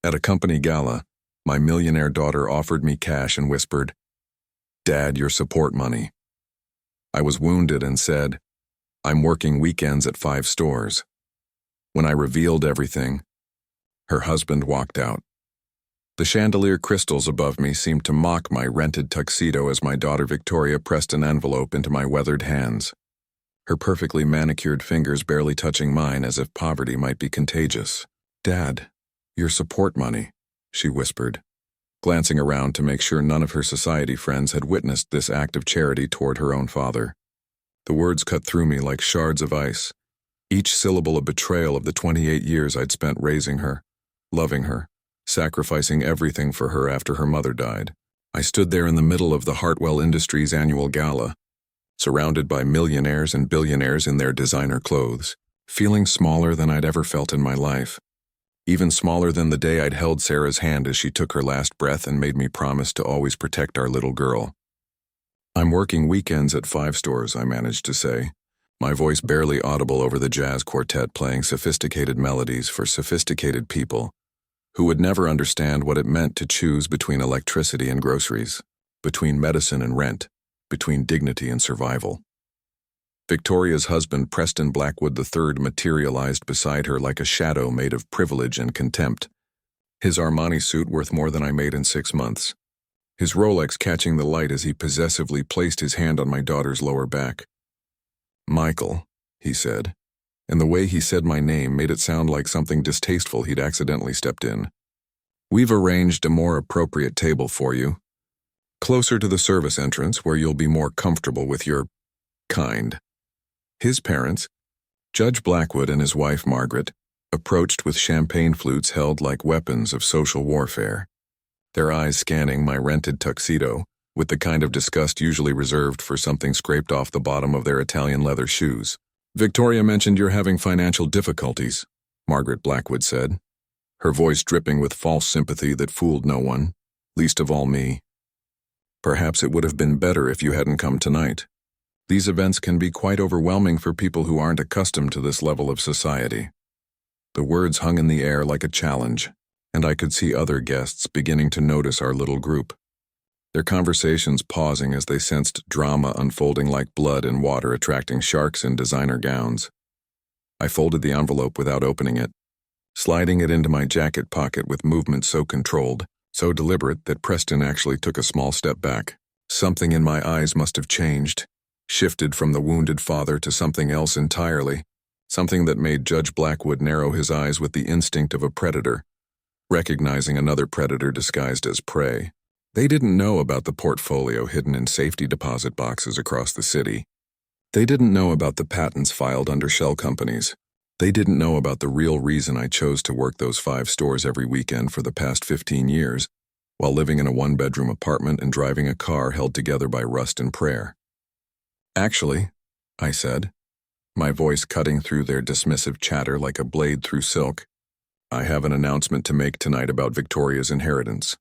At a company gala, my millionaire daughter offered me cash and whispered, "Dad, your support money." I was wounded and said, "I'm working weekends at 5 stores." When I revealed everything, her husband walked out. The chandelier crystals above me seemed to mock my rented tuxedo as my daughter Victoria pressed an envelope into my weathered hands, her perfectly manicured fingers barely touching mine as if poverty might be contagious. "Dad, your support money," she whispered, glancing around to make sure none of her society friends had witnessed this act of charity toward her own father. The words cut through me like shards of ice, each syllable a betrayal of the 28 years I'd spent raising her, loving her, sacrificing everything for her after her mother died. I stood there in the middle of the Hartwell Industries annual gala, surrounded by millionaires and billionaires in their designer clothes, feeling smaller than I'd ever felt in my life. Even smaller than the day I'd held Sarah's hand as she took her last breath and made me promise to always protect our little girl. "I'm working weekends at 5 stores," I managed to say, my voice barely audible over the jazz quartet playing sophisticated melodies for sophisticated people who would never understand what it meant to choose between electricity and groceries, between medicine and rent, between dignity and survival. Victoria's husband, Preston Blackwood III, materialized beside her like a shadow made of privilege and contempt, his Armani suit worth more than I made in 6 months, his Rolex catching the light as he possessively placed his hand on my daughter's lower back. "Michael," he said, and the way he said my name made it sound like something distasteful he'd accidentally stepped in. "We've arranged a more appropriate table for you, closer to the service entrance where you'll be more comfortable with your kind." His parents, Judge Blackwood and his wife Margaret, approached with champagne flutes held like weapons of social warfare, their eyes scanning my rented tuxedo with the kind of disgust usually reserved for something scraped off the bottom of their Italian leather shoes. "Victoria mentioned you're having financial difficulties," Margaret Blackwood said, her voice dripping with false sympathy that fooled no one, least of all me. "Perhaps it would have been better if you hadn't come tonight. These events can be quite overwhelming for people who aren't accustomed to this level of society." The words hung in the air like a challenge, and I could see other guests beginning to notice our little group, their conversations pausing as they sensed drama unfolding like blood in water attracting sharks in designer gowns. I folded the envelope without opening it, sliding it into my jacket pocket with movement so controlled, so deliberate that Preston actually took a small step back. Something in my eyes must have changed, shifted from the wounded father to something else entirely, something that made Judge Blackwood narrow his eyes with the instinct of a predator, recognizing another predator disguised as prey. They didn't know about the portfolio hidden in safety deposit boxes across the city. They didn't know about the patents filed under shell companies. They didn't know about the real reason I chose to work those 5 stores every weekend for the past 15 years, while living in a 1-bedroom apartment and driving a car held together by rust and prayer. "Actually," I said, my voice cutting through their dismissive chatter like a blade through silk, "I have an announcement to make tonight about Victoria's inheritance."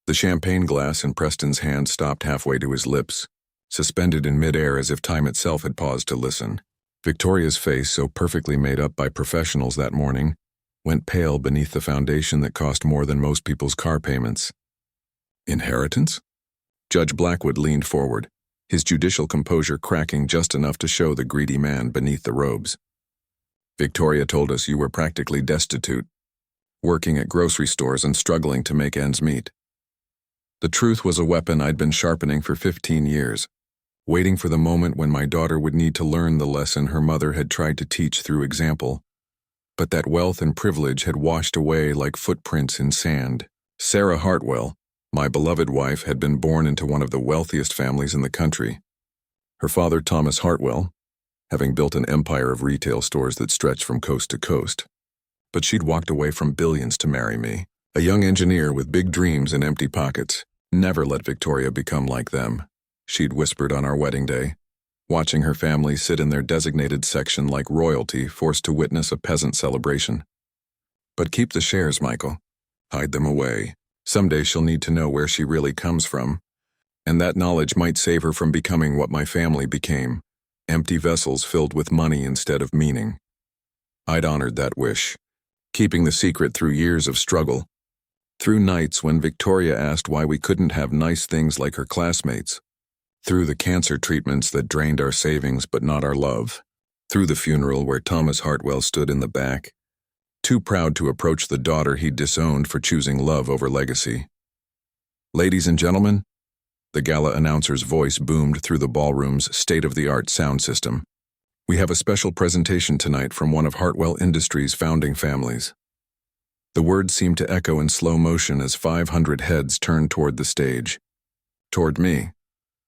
The champagne glass in Preston's hand stopped halfway to his lips, suspended in midair as if time itself had paused to listen. Victoria's face, so perfectly made up by professionals that morning, went pale beneath the foundation that cost more than most people's car payments. "Inheritance?" Judge Blackwood leaned forward, his judicial composure cracking just enough to show the greedy man beneath the robes. "Victoria told us you were practically destitute, working at grocery stores and struggling to make ends meet. The truth was a weapon I'd been sharpening for 15 years, waiting for the moment when my daughter would need to learn the lesson her mother had tried to teach through example. But that wealth and privilege had washed away like footprints in sand. Sarah Hartwell, my beloved wife, had been born into one of the wealthiest families in the country. Her father, Thomas Hartwell, having built an empire of retail stores that stretched from coast to coast. But she'd walked away from billions to marry me, a young engineer with big dreams and empty pockets. "Never let Victoria become like them," she'd whispered on our wedding day, watching her family sit in their designated section like royalty forced to witness a peasant celebration. "But keep the shares, Michael. Hide them away. Someday she'll need to know where she really comes from, and that knowledge might save her from becoming what my family became, empty vessels filled with money instead of meaning." I'd honored that wish, keeping the secret through years of struggle, through nights when Victoria asked why we couldn't have nice things like her classmates, through the cancer treatments that drained our savings but not our love, through the funeral where Thomas Hartwell stood in the back, too proud to approach the daughter he'd disowned for choosing love over legacy. Ladies and gentlemen, the GALA announcer's voice boomed through the ballroom's state-of-the-art sound system. We have a special presentation tonight from one of Hartwell Industries' founding families. The words seemed to echo in slow motion as 500 heads turned toward the stage. Toward me.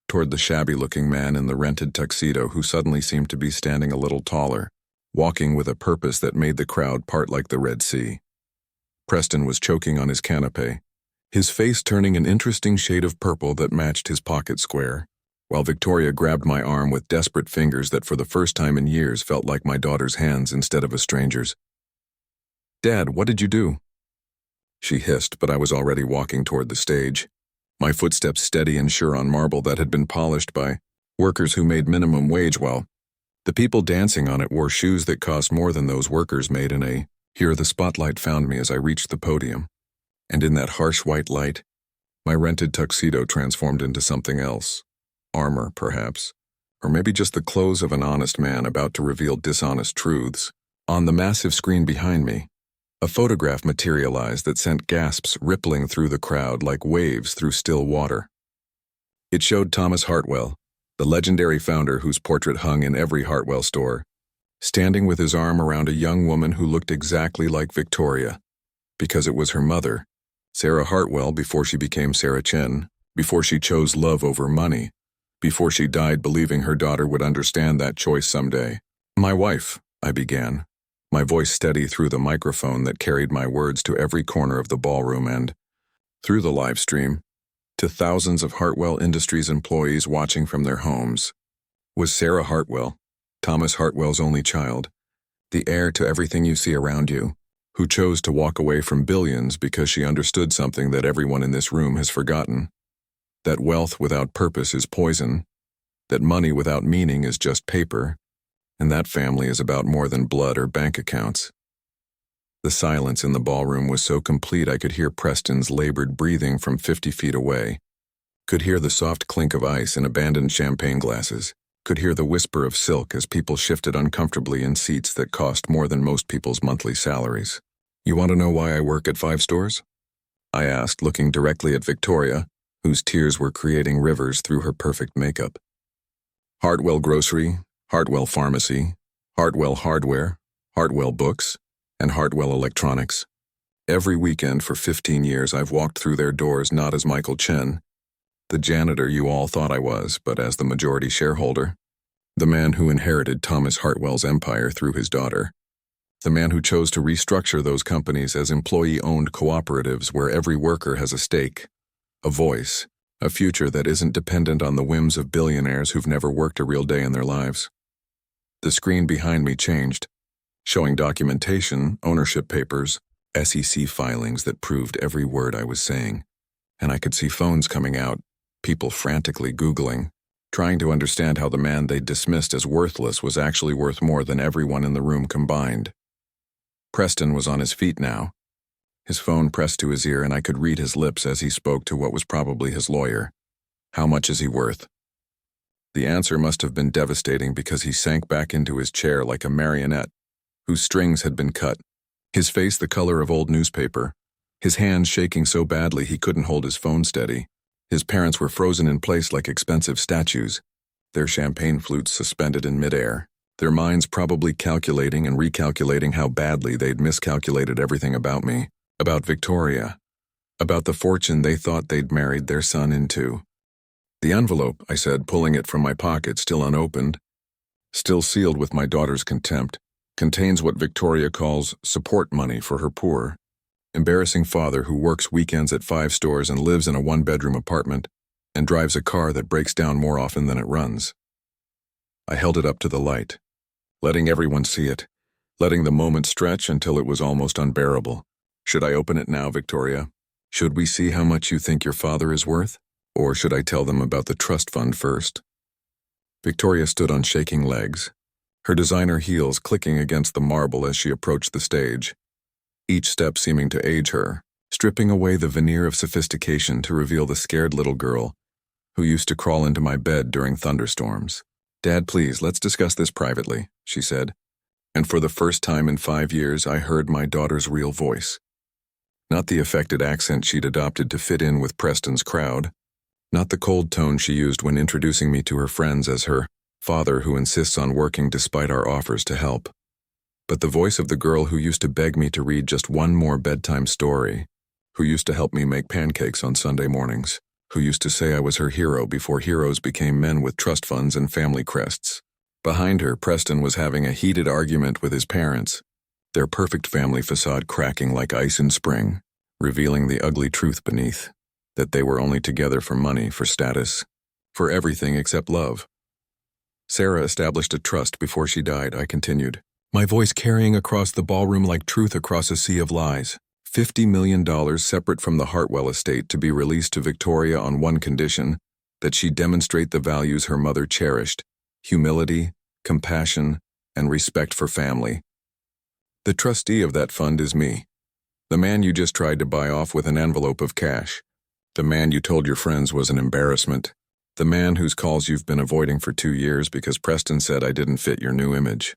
Toward the shabby-looking man in the rented tuxedo who suddenly seemed to be standing a little taller, walking with a purpose that made the crowd part like the Red Sea. Preston was choking on his canapé, his face turning an interesting shade of purple that matched his pocket square, while Victoria grabbed my arm with desperate fingers that for the first time in years felt like my daughter's hands instead of a stranger's. "Dad, what did you do?" She hissed, but I was already walking toward the stage, my footsteps steady and sure on marble that had been polished by workers who made minimum wage while the people dancing on it wore shoes that cost more than those workers made in a. Here the spotlight found me as I reached the podium, and in that harsh white light, my rented tuxedo transformed into something else. Armor, perhaps, or maybe just the clothes of an honest man about to reveal dishonest truths. On the massive screen behind me, a photograph materialized that sent gasps rippling through the crowd like waves through still water. It showed Thomas Hartwell, the legendary founder whose portrait hung in every Hartwell store, standing with his arm around a young woman who looked exactly like Victoria, because it was her mother, Sarah Hartwell, before she became Sarah Chen, before she chose love over money, before she died believing her daughter would understand that choice someday. "My wife," I began, my voice steady through the microphone that carried my words to every corner of the ballroom and, through the live stream, to thousands of Hartwell Industries employees watching from their homes, was Sarah Hartwell, Thomas Hartwell's only child, the heir to everything you see around you, who chose to walk away from billions because she understood something that everyone in this room has forgotten, that wealth without purpose is poison, that money without meaning is just paper, and that family is about more than blood or bank accounts. The silence in the ballroom was so complete I could hear Preston's labored breathing from 50 feet away, could hear the soft clink of ice in abandoned champagne glasses, could hear the whisper of silk as people shifted uncomfortably in seats that cost more than most people's monthly salaries. "You want to know why I work at 5 stores?" I asked, looking directly at Victoria, whose tears were creating rivers through her perfect makeup. Hartwell Grocery, Hartwell Pharmacy, Hartwell Hardware, Hartwell Books, and Hartwell Electronics. Every weekend for 15 years I've walked through their doors not as Michael Chen, the janitor you all thought I was, but as the majority shareholder, the man who inherited Thomas Hartwell's empire through his daughter, the man who chose to restructure those companies as employee-owned cooperatives where every worker has a stake, a voice, a future that isn't dependent on the whims of billionaires who've never worked a real day in their lives. The screen behind me changed, showing documentation, ownership papers, SEC filings that proved every word I was saying, and I could see phones coming out, people frantically Googling, trying to understand how the man they dismissed as worthless was actually worth more than everyone in the room combined. Preston was on his feet now, his phone pressed to his ear, and I could read his lips as he spoke to what was probably his lawyer. "How much is he worth?" The answer must have been devastating because he sank back into his chair like a marionette whose strings had been cut, his face the color of old newspaper, his hands shaking so badly he couldn't hold his phone steady. His parents were frozen in place like expensive statues, their champagne flutes suspended in midair, their minds probably calculating and recalculating how badly they'd miscalculated everything about me, about Victoria, about the fortune they thought they'd married their son into. "The envelope," I said, pulling it from my pocket, still unopened, still sealed with my daughter's contempt, "contains what Victoria calls support money for her poor, embarrassing father who works weekends at 5 stores and lives in a 1-bedroom apartment and drives a car that breaks down more often than it runs." I held it up to the light, letting everyone see it, letting the moment stretch until it was almost unbearable. "Should I open it now, Victoria? Should we see how much you think your father is worth? Or should I tell them about the trust fund first?" Victoria stood on shaking legs, her designer heels clicking against the marble as she approached the stage. each step seeming to age her, stripping away the veneer of sophistication to reveal the scared little girl who used to crawl into my bed during thunderstorms. "Dad, please, let's discuss this privately," she said. And for the first time in 5 years, I heard my daughter's real voice. Not the affected accent she'd adopted to fit in with Preston's crowd. Not the cold tone she used when introducing me to her friends as her father who insists on working despite our offers to help. But the voice of the girl who used to beg me to read just one more bedtime story, who used to help me make pancakes on Sunday mornings, who used to say I was her hero before heroes became men with trust funds and family crests. Behind her, Preston was having a heated argument with his parents, their perfect family facade cracking like ice in spring, revealing the ugly truth beneath, that they were only together for money, for status, for everything except love. Sarah established a trust before she died, I continued, my voice carrying across the ballroom like truth across a sea of lies. $50 million separate from the Hartwell estate to be released to Victoria on one condition, that she demonstrate the values her mother cherished: humility, compassion, and respect for family. The trustee of that fund is me, the man you just tried to buy off with an envelope of cash, the man you told your friends was an embarrassment, the man whose calls you've been avoiding for 2 years because Preston said I didn't fit your new image.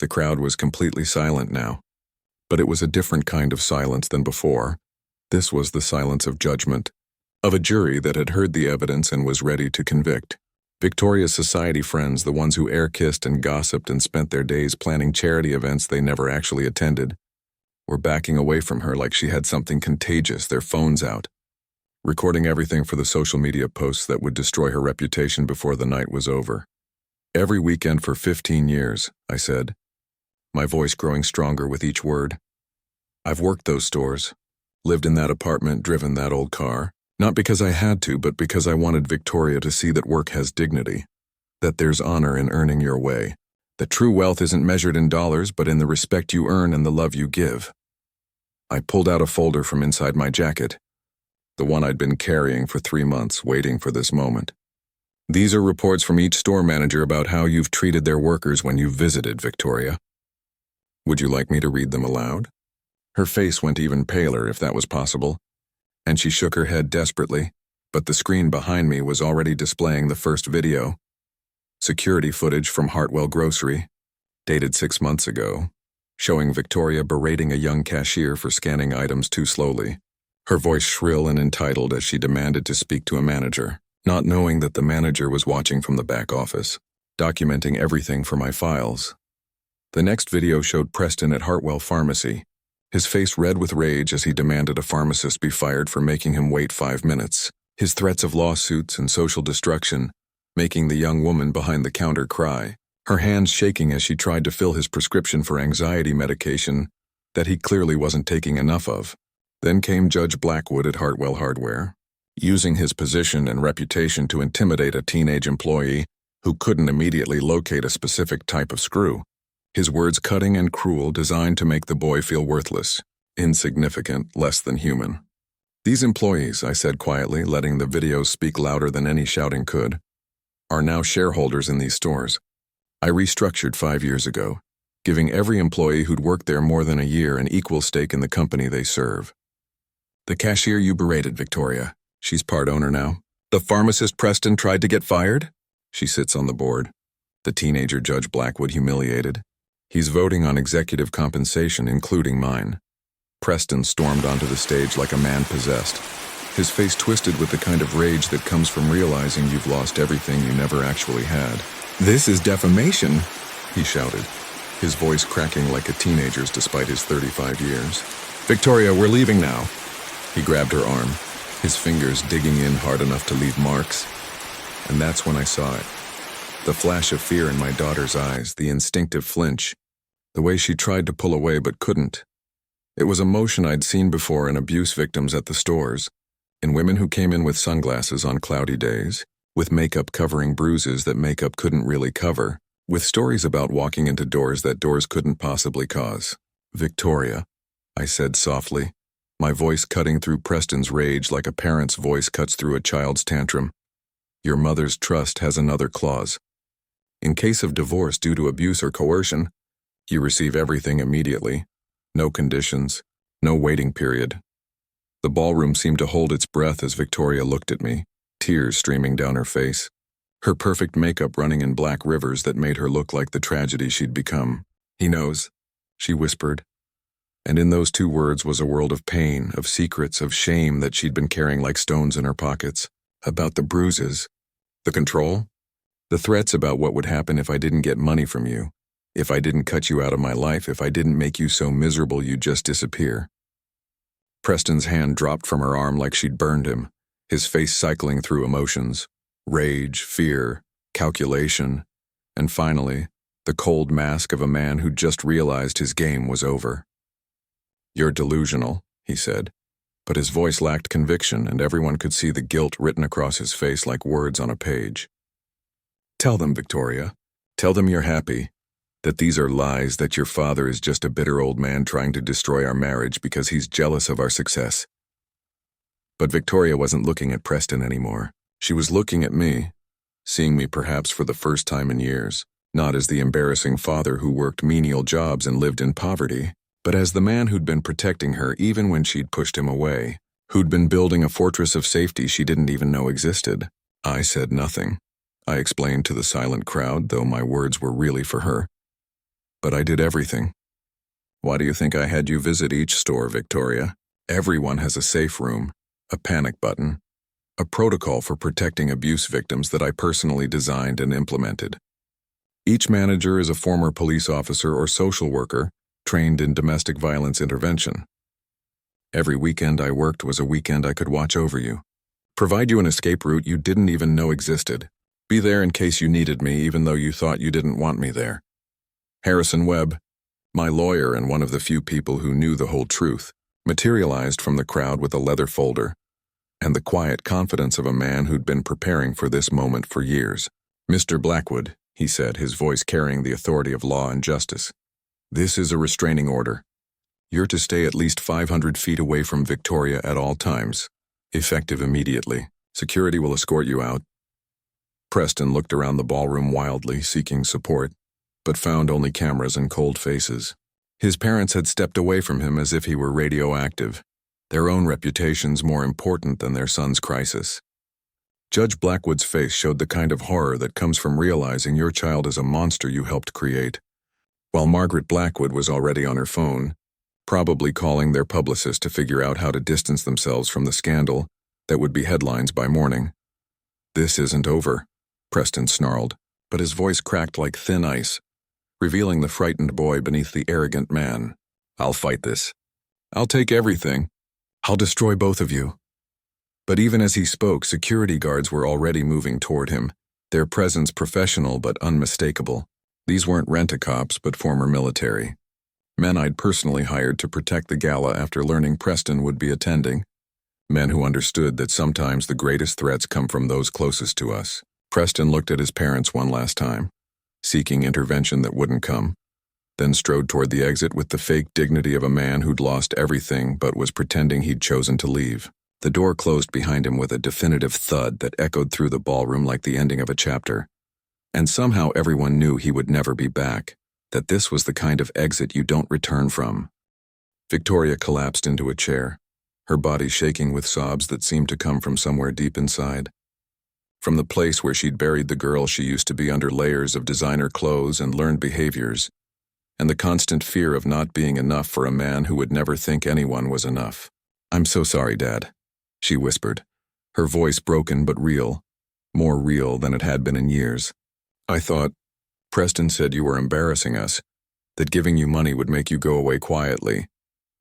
The crowd was completely silent now. But it was a different kind of silence than before. This was the silence of judgment, of a jury that had heard the evidence and was ready to convict. Victoria's society friends, the ones who air-kissed and gossiped and spent their days planning charity events they never actually attended, were backing away from her like she had something contagious, their phones out, recording everything for the social media posts that would destroy her reputation before the night was over. Every weekend for 15 years, I said, my voice growing stronger with each word. I've worked those stores, lived in that apartment, driven that old car, not because I had to, but because I wanted Victoria to see that work has dignity, that there's honor in earning your way, that true wealth isn't measured in dollars, but in the respect you earn and the love you give. I pulled out a folder from inside my jacket, the one I'd been carrying for 3 months, waiting for this moment. These are reports from each store manager about how you've treated their workers when you've visited, Victoria. Would you like me to read them aloud? Her face went even paler, if that was possible, and she shook her head desperately, but the screen behind me was already displaying the first video. Security footage from Hartwell Grocery, dated 6 months ago, showing Victoria berating a young cashier for scanning items too slowly, her voice shrill and entitled as she demanded to speak to a manager, not knowing that the manager was watching from the back office, documenting everything for my files. The next video showed Preston at Hartwell Pharmacy, his face red with rage as he demanded a pharmacist be fired for making him wait 5 minutes, his threats of lawsuits and social destruction making the young woman behind the counter cry, her hands shaking as she tried to fill his prescription for anxiety medication that he clearly wasn't taking enough of. Then came Judge Blackwood at Hartwell Hardware, using his position and reputation to intimidate a teenage employee who couldn't immediately locate a specific type of screw. His words cutting and cruel, designed to make the boy feel worthless, insignificant, less than human. These employees, I said quietly, letting the videos speak louder than any shouting could, are now shareholders in these stores. I restructured 5 years ago, giving every employee who'd worked there more than a year an equal stake in the company they serve. The cashier you berated, Victoria, she's part owner now. The pharmacist Preston tried to get fired? She sits on the board. The teenager Judge Blackwood humiliated. He's voting on executive compensation, including mine. Preston stormed onto the stage like a man possessed, his face twisted with the kind of rage that comes from realizing you've lost everything you never actually had. "This is defamation," he shouted, his voice cracking like a teenager's despite his 35 years. "Victoria, we're leaving now." He grabbed her arm, his fingers digging in hard enough to leave marks. And that's when I saw it. The flash of fear in my daughter's eyes, the instinctive flinch, the way she tried to pull away but couldn't. It was a motion I'd seen before in abuse victims at the stores, in women who came in with sunglasses on cloudy days, with makeup covering bruises that makeup couldn't really cover, with stories about walking into doors that doors couldn't possibly cause. "Victoria," I said softly, my voice cutting through Preston's rage like a parent's voice cuts through a child's tantrum. "Your mother's trust has another clause. In case of divorce due to abuse or coercion, you receive everything immediately. No conditions, no waiting period. The ballroom seemed to hold its breath as Victoria looked at me, tears streaming down her face, her perfect makeup running in black rivers that made her look like the tragedy she'd become. "He knows," she whispered. And in those 2 words was a world of pain, of secrets, of shame that she'd been carrying like stones in her pockets. About the bruises, the control, the threats about what would happen if I didn't get money from you, if I didn't cut you out of my life, if I didn't make you so miserable you'd just disappear. Preston's hand dropped from her arm like she'd burned him, his face cycling through emotions, rage, fear, calculation, and finally, the cold mask of a man who'd just realized his game was over. "You're delusional," he said, but his voice lacked conviction and everyone could see the guilt written across his face like words on a page. "Tell them, Victoria. Tell them you're happy. That these are lies, that your father is just a bitter old man trying to destroy our marriage because he's jealous of our success." But Victoria wasn't looking at Preston anymore. She was looking at me, seeing me perhaps for the first time in years, not as the embarrassing father who worked menial jobs and lived in poverty, but as the man who'd been protecting her even when she'd pushed him away, who'd been building a fortress of safety she didn't even know existed. I said nothing. I explained to the silent crowd, though my words were really for her. But I did everything. "Why do you think I had you visit each store, Victoria? Everyone has a safe room, a panic button, a protocol for protecting abuse victims that I personally designed and implemented. Each manager is a former police officer or social worker trained in domestic violence intervention. Every weekend I worked was a weekend I could watch over you, provide you an escape route you didn't even know existed, be there in case you needed me even though you thought you didn't want me there." Harrison Webb, my lawyer and one of the few people who knew the whole truth, materialized from the crowd with a leather folder and the quiet confidence of a man who'd been preparing for this moment for years. "Mr. Blackwood," he said, his voice carrying the authority of law and justice, "this is a restraining order. You're to stay at least 500 feet away from Victoria at all times, effective immediately. Security will escort you out." Preston looked around the ballroom wildly, seeking support, but found only cameras and cold faces. His parents had stepped away from him as if he were radioactive, their own reputations more important than their son's crisis. Judge Blackwood's face showed the kind of horror that comes from realizing your child is a monster you helped create, while Margaret Blackwood was already on her phone, probably calling their publicist to figure out how to distance themselves from the scandal that would be headlines by morning. "This isn't over," Preston snarled, but his voice cracked like thin ice, revealing the frightened boy beneath the arrogant man. "I'll fight this. I'll take everything. I'll destroy both of you." But even as he spoke, security guards were already moving toward him, their presence professional but unmistakable. These weren't rent-a-cops but former military. Men I'd personally hired to protect the gala after learning Preston would be attending. Men who understood that sometimes the greatest threats come from those closest to us. Preston looked at his parents one last time, seeking intervention that wouldn't come, then strode toward the exit with the fake dignity of a man who'd lost everything but was pretending he'd chosen to leave. The door closed behind him with a definitive thud that echoed through the ballroom like the ending of a chapter. And somehow everyone knew he would never be back, that this was the kind of exit you don't return from. Victoria collapsed into a chair, her body shaking with sobs that seemed to come from somewhere deep inside. From the place where she'd buried the girl she used to be under layers of designer clothes and learned behaviors, and the constant fear of not being enough for a man who would never think anyone was enough. "I'm so sorry, Dad," she whispered, her voice broken but real, more real than it had been in years. "I thought, Preston said you were embarrassing us, that giving you money would make you go away quietly,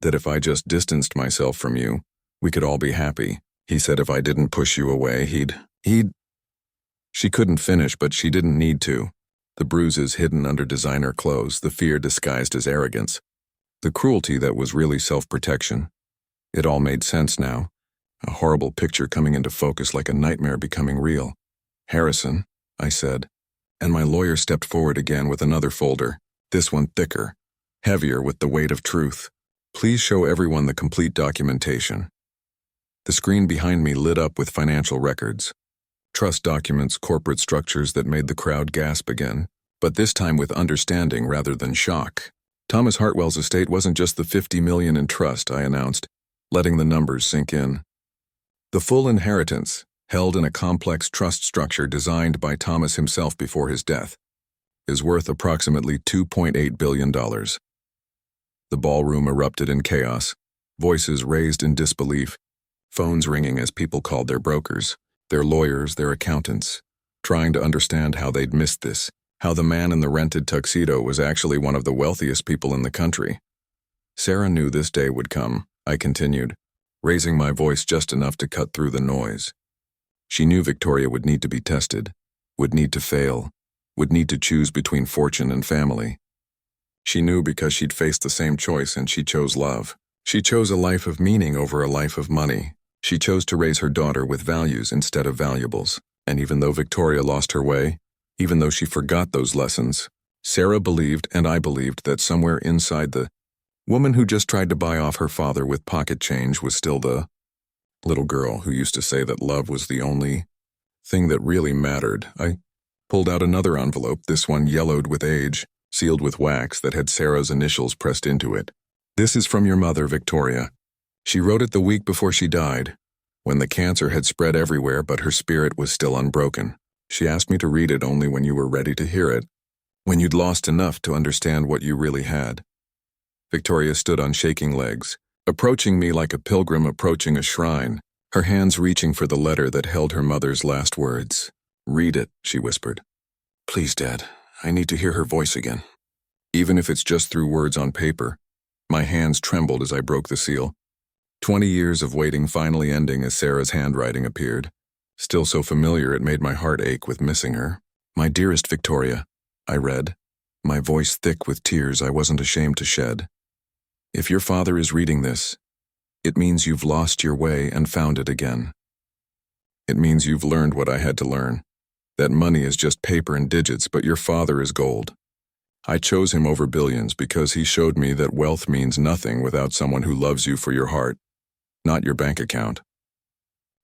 that if I just distanced myself from you, we could all be happy. He said if I didn't push you away, he'd... She couldn't finish, but she didn't need to. The bruises hidden under designer clothes, the fear disguised as arrogance, the cruelty that was really self-protection. It all made sense now, a horrible picture coming into focus like a nightmare becoming real. "Harrison," I said, and my lawyer stepped forward again with another folder, this one thicker, heavier with the weight of truth. "Please show everyone the complete documentation." The screen behind me lit up with financial records. Trust documents, corporate structures that made the crowd gasp again, but this time with understanding rather than shock. Thomas Hartwell's estate wasn't just the $50 million in trust, I announced, letting the numbers sink in. The full inheritance, held in a complex trust structure designed by Thomas himself before his death, is worth approximately $2.8 billion. The ballroom erupted in chaos, voices raised in disbelief, phones ringing as people called their brokers, their lawyers, their accountants, trying to understand how they'd missed this, how the man in the rented tuxedo was actually one of the wealthiest people in the country. Sarah knew this day would come, I continued, raising my voice just enough to cut through the noise. She knew Victoria would need to be tested, would need to fail, would need to choose between fortune and family. She knew because she'd faced the same choice and she chose love. She chose a life of meaning over a life of money. She chose to raise her daughter with values instead of valuables. And even though Victoria lost her way, even though she forgot those lessons, Sarah believed and I believed that somewhere inside the woman who just tried to buy off her father with pocket change was still the little girl who used to say that love was the only thing that really mattered. I pulled out another envelope, this one yellowed with age, sealed with wax that had Sarah's initials pressed into it. This is from your mother, Victoria. She wrote it the week before she died, when the cancer had spread everywhere but her spirit was still unbroken. She asked me to read it only when you were ready to hear it, when you'd lost enough to understand what you really had. Victoria stood on shaking legs, approaching me like a pilgrim approaching a shrine, her hands reaching for the letter that held her mother's last words. Read it, she whispered. Please, Dad, I need to hear her voice again. Even if it's just through words on paper. My hands trembled as I broke the seal. 20 years of waiting finally ending as Sarah's handwriting appeared. Still so familiar it made my heart ache with missing her. My dearest Victoria, I read, my voice thick with tears I wasn't ashamed to shed. If your father is reading this, it means you've lost your way and found it again. It means you've learned what I had to learn, that money is just paper and digits, but your father is gold. I chose him over billions because he showed me that wealth means nothing without someone who loves you for your heart, not your bank account.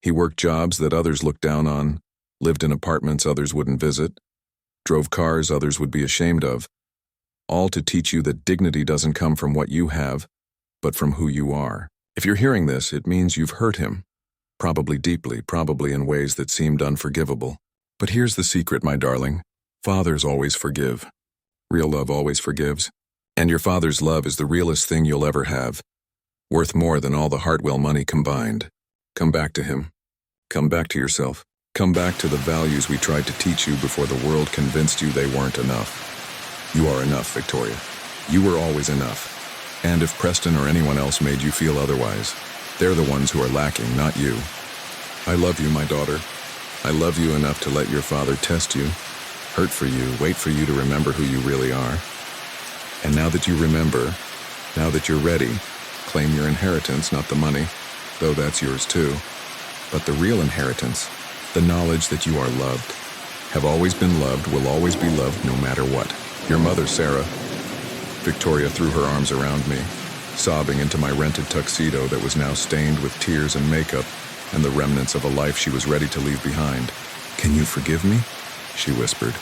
He worked jobs that others looked down on, lived in apartments others wouldn't visit, drove cars others would be ashamed of, all to teach you that dignity doesn't come from what you have, but from who you are. If you're hearing this, it means you've hurt him, probably deeply, probably in ways that seemed unforgivable. But here's the secret, my darling. Fathers always forgive. Real love always forgives. And your father's love is the realest thing you'll ever have, worth more than all the Hartwell money combined. Come back to him. Come back to yourself. Come back to the values we tried to teach you before the world convinced you they weren't enough. You are enough, Victoria. You were always enough. And if Preston or anyone else made you feel otherwise, they're the ones who are lacking, not you. I love you, my daughter. I love you enough to let your father test you, hurt for you, wait for you to remember who you really are. And now that you remember, now that you're ready, claim your inheritance, not the money, though that's yours too, but the real inheritance, the knowledge that you are loved, have always been loved, will always be loved no matter what. Your mother, Sarah. Victoria threw her arms around me, sobbing into my rented tuxedo that was now stained with tears and makeup and the remnants of a life she was ready to leave behind. Can you forgive me? She whispered.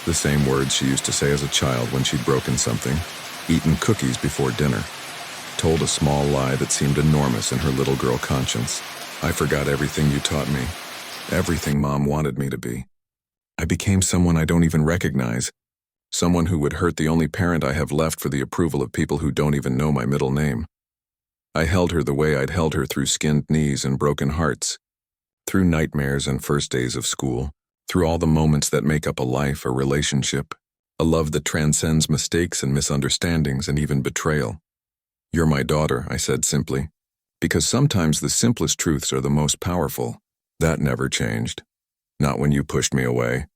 The same words she used to say as a child when she'd broken something, eaten cookies before dinner, told a small lie that seemed enormous in her little girl conscience. I forgot everything you taught me, everything Mom wanted me to be. I became someone I don't even recognize, someone who would hurt the only parent I have left for the approval of people who don't even know my middle name. I held her the way I'd held her through skinned knees and broken hearts, through nightmares and first days of school, through all the moments that make up a life, a relationship, a love that transcends mistakes and misunderstandings and even betrayal. You're my daughter, I said simply, because sometimes the simplest truths are the most powerful. That never changed. Not when you pushed me away.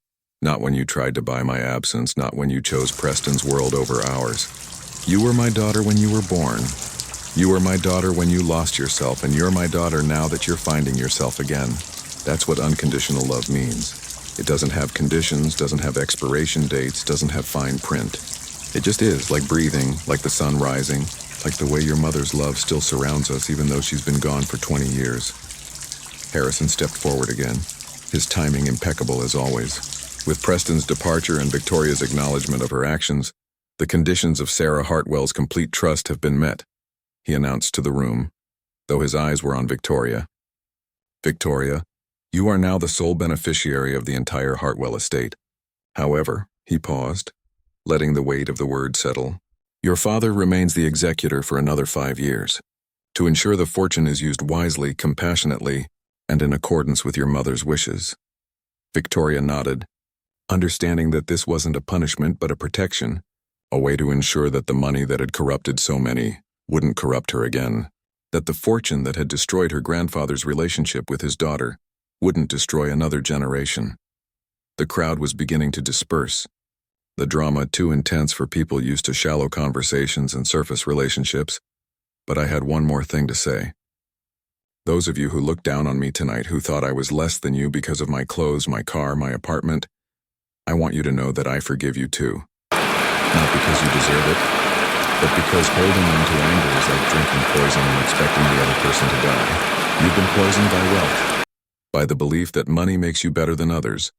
Not when you tried to buy my absence, not when you chose Preston's world over ours. You were my daughter when you were born. You were my daughter when you lost yourself, and you're my daughter now that you're finding yourself again. That's what unconditional love means. It doesn't have conditions, doesn't have expiration dates, doesn't have fine print. It just is, like breathing, like the sun rising, like the way your mother's love still surrounds us even though she's been gone for 20 years. Harrison stepped forward again, his timing impeccable as always. With Preston's departure and Victoria's acknowledgement of her actions, The conditions of Sarah Hartwell's complete trust have been met, he announced to the room, though his eyes were on Victoria. Victoria, you are now the sole beneficiary of the entire Hartwell estate. However, he paused, letting the weight of the word settle. Your father remains the executor for another 5 years, to ensure the fortune is used wisely, compassionately, and in accordance with your mother's wishes. Victoria nodded, understanding that this wasn't a punishment but a protection, a way to ensure that the money that had corrupted so many wouldn't corrupt her again, that the fortune that had destroyed her grandfather's relationship with his daughter wouldn't destroy another generation. The crowd was beginning to disperse, the drama too intense for people used to shallow conversations and surface relationships, but I had one more thing to say. Those of you who looked down on me tonight, who thought I was less than you because of my clothes, my car, my apartment, I want you to know that I forgive you too. Not because you deserve it, but because holding on to anger is like drinking poison and expecting the other person to die. You've been poisoned by wealth, by the belief that money makes you better than others,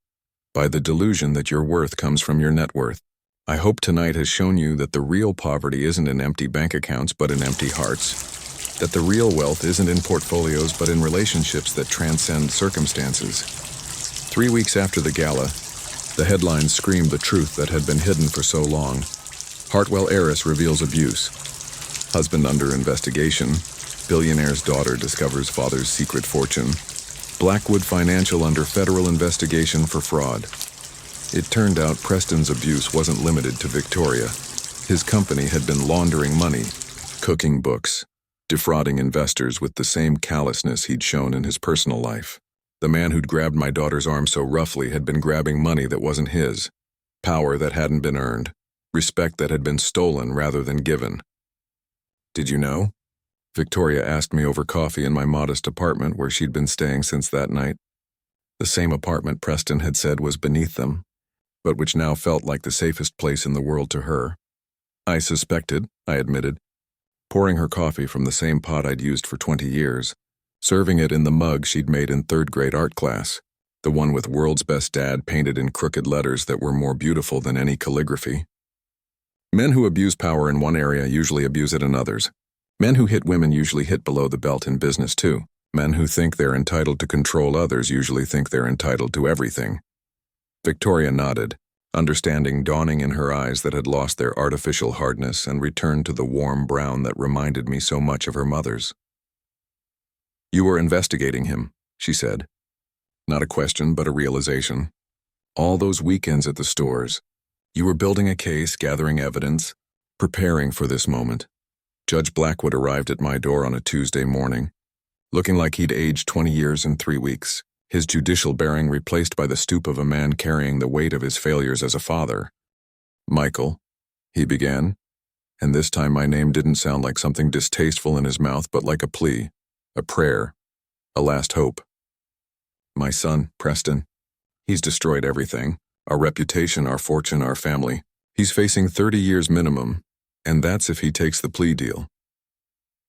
by the delusion that your worth comes from your net worth. I hope tonight has shown you that the real poverty isn't in empty bank accounts but in empty hearts, that the real wealth isn't in portfolios but in relationships that transcend circumstances. 3 weeks after the gala, the headlines screamed the truth that had been hidden for so long. Hartwell heiress reveals abuse. Husband under investigation. Billionaire's daughter discovers father's secret fortune. Blackwood Financial under federal investigation for fraud. It turned out Preston's abuse wasn't limited to Victoria. His company had been laundering money, cooking books, defrauding investors with the same callousness he'd shown in his personal life. The man who'd grabbed my daughter's arm so roughly had been grabbing money that wasn't his, power that hadn't been earned, respect that had been stolen rather than given. Did you know? Victoria asked me over coffee in my modest apartment where she'd been staying since that night. The same apartment Preston had said was beneath them, but which now felt like the safest place in the world to her. I suspected, I admitted, pouring her coffee from the same pot I'd used for 20 years, serving it in the mug she'd made in third-grade art class, the one with "World's Best Dad" painted in crooked letters that were more beautiful than any calligraphy. Men who abuse power in one area usually abuse it in others. Men who hit women usually hit below the belt in business too. Men who think they're entitled to control others usually think they're entitled to everything. Victoria nodded, understanding dawning in her eyes that had lost their artificial hardness and returned to the warm brown that reminded me so much of her mother's. You were investigating him, she said. Not a question, but a realization. All those weekends at the stores, you were building a case, gathering evidence, preparing for this moment. Judge Blackwood arrived at my door on a Tuesday morning, looking like he'd aged 20 years in 3 weeks, his judicial bearing replaced by the stoop of a man carrying the weight of his failures as a father. Michael, he began, and this time my name didn't sound like something distasteful in his mouth but like a plea, a prayer, a last hope. My son, Preston, he's destroyed everything, our reputation, our fortune, our family. He's facing 30 years minimum, and that's if he takes the plea deal.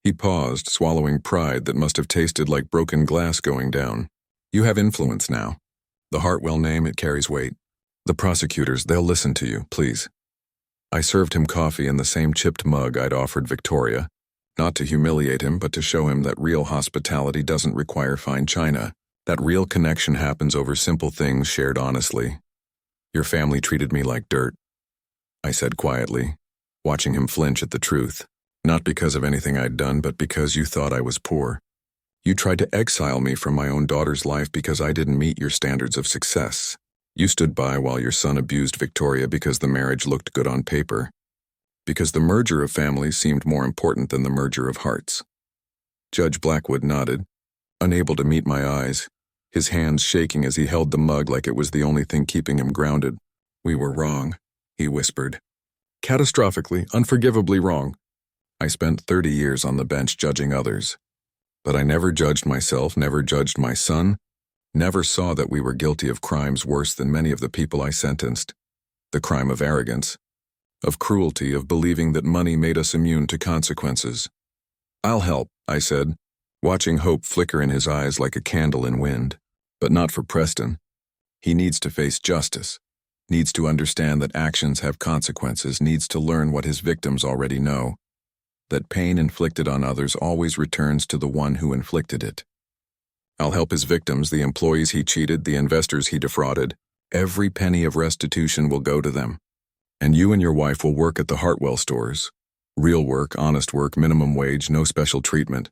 He paused, swallowing pride that must have tasted like broken glass going down. You have influence now. The Hartwell name, it carries weight. The prosecutors, they'll listen to you, please. I served him coffee in the same chipped mug I'd offered Victoria, not to humiliate him, but to show him that real hospitality doesn't require fine china, that real connection happens over simple things shared honestly. Your family treated me like dirt, I said quietly, watching him flinch at the truth, not because of anything I'd done, but because you thought I was poor. You tried to exile me from my own daughter's life because I didn't meet your standards of success. You stood by while your son abused Victoria because the marriage looked good on paper, because the merger of families seemed more important than the merger of hearts. Judge Blackwood nodded, unable to meet my eyes, his hands shaking as he held the mug like it was the only thing keeping him grounded. We were wrong, he whispered. Catastrophically, unforgivably wrong. I spent 30 years on the bench judging others. But I never judged myself, never judged my son, never saw that we were guilty of crimes worse than many of the people I sentenced. The crime of arrogance, of cruelty, of believing that money made us immune to consequences. I'll help, I said, watching hope flicker in his eyes like a candle in wind. But not for Preston. He needs to face justice. needs to understand that actions have consequences, needs to learn what his victims already know, that pain inflicted on others always returns to the one who inflicted it. I'll help his victims, the employees he cheated, the investors he defrauded. Every penny of restitution will go to them. And you and your wife will work at the Hartwell stores. Real work, honest work, minimum wage, no special treatment.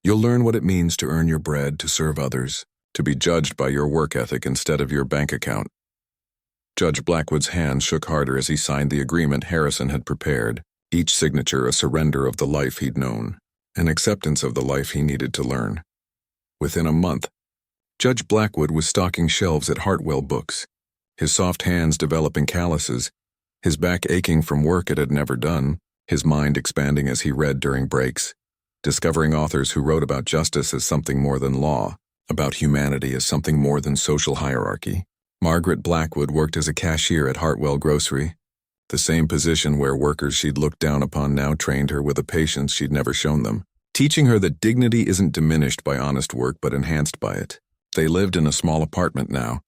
You'll learn what it means to earn your bread, to serve others, to be judged by your work ethic instead of your bank account. Judge Blackwood's hand shook harder as he signed the agreement Harrison had prepared, each signature a surrender of the life he'd known, an acceptance of the life he needed to learn. Within a month, Judge Blackwood was stocking shelves at Hartwell Books, his soft hands developing calluses, his back aching from work it had never done, his mind expanding as he read during breaks, discovering authors who wrote about justice as something more than law, about humanity as something more than social hierarchy. Margaret Blackwood worked as a cashier at Hartwell Grocery. The same position where workers she'd looked down upon now trained her with a patience she'd never shown them, teaching her that dignity isn't diminished by honest work but enhanced by it. They lived in a small apartment now,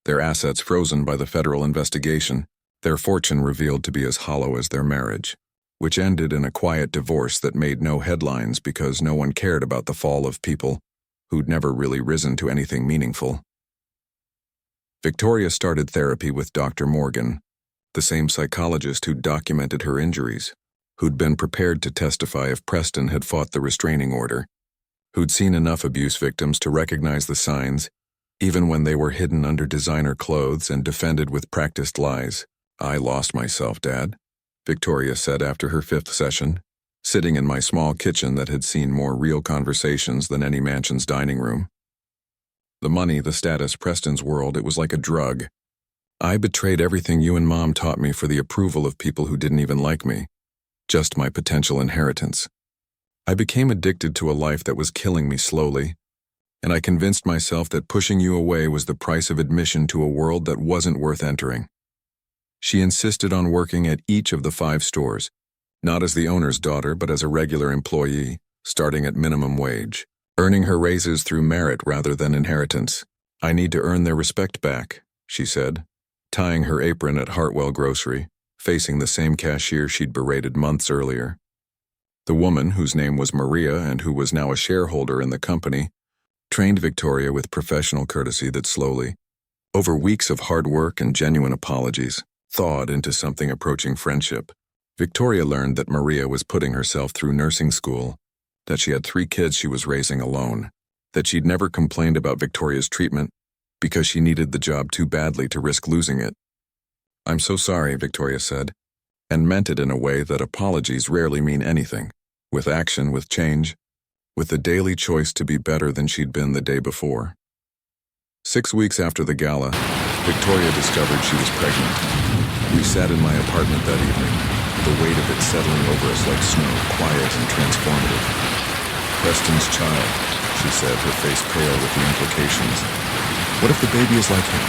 their assets frozen by the federal investigation, their fortune revealed to be as hollow as their marriage, which ended in a quiet divorce that made no headlines because no one cared about the fall of people who'd never really risen to anything meaningful. Victoria started therapy with Dr. Morgan, the same psychologist who'd documented her injuries, who'd been prepared to testify if Preston had fought the restraining order, who'd seen enough abuse victims to recognize the signs, even when they were hidden under designer clothes and defended with practiced lies. "I lost myself, Dad," Victoria said after her 5th session, sitting in my small kitchen that had seen more real conversations than any mansion's dining room. The money, the status, Preston's world, it was like a drug. I betrayed everything you and Mom taught me for the approval of people who didn't even like me, just my potential inheritance. I became addicted to a life that was killing me slowly, and I convinced myself that pushing you away was the price of admission to a world that wasn't worth entering. She insisted on working at each of the 5 stores, not as the owner's daughter but as a regular employee, starting at minimum wage, earning her raises through merit rather than inheritance. "I need to earn their respect back," she said, tying her apron at Hartwell Grocery, facing the same cashier she'd berated months earlier. The woman, whose name was Maria and who was now a shareholder in the company, trained Victoria with professional courtesy that slowly, over weeks of hard work and genuine apologies, thawed into something approaching friendship. Victoria learned that Maria was putting herself through nursing school, that she had 3 kids she was raising alone, that she'd never complained about Victoria's treatment because she needed the job too badly to risk losing it. "I'm so sorry," Victoria said, and meant it in a way that apologies rarely mean anything, with action, with change, with the daily choice to be better than she'd been the day before. 6 weeks after the gala, Victoria discovered she was pregnant. We sat in my apartment that evening, the weight of it settling over us like snow, quiet and transformative. "Preston's child," she said, her face pale with the implications. "What if the baby is like him?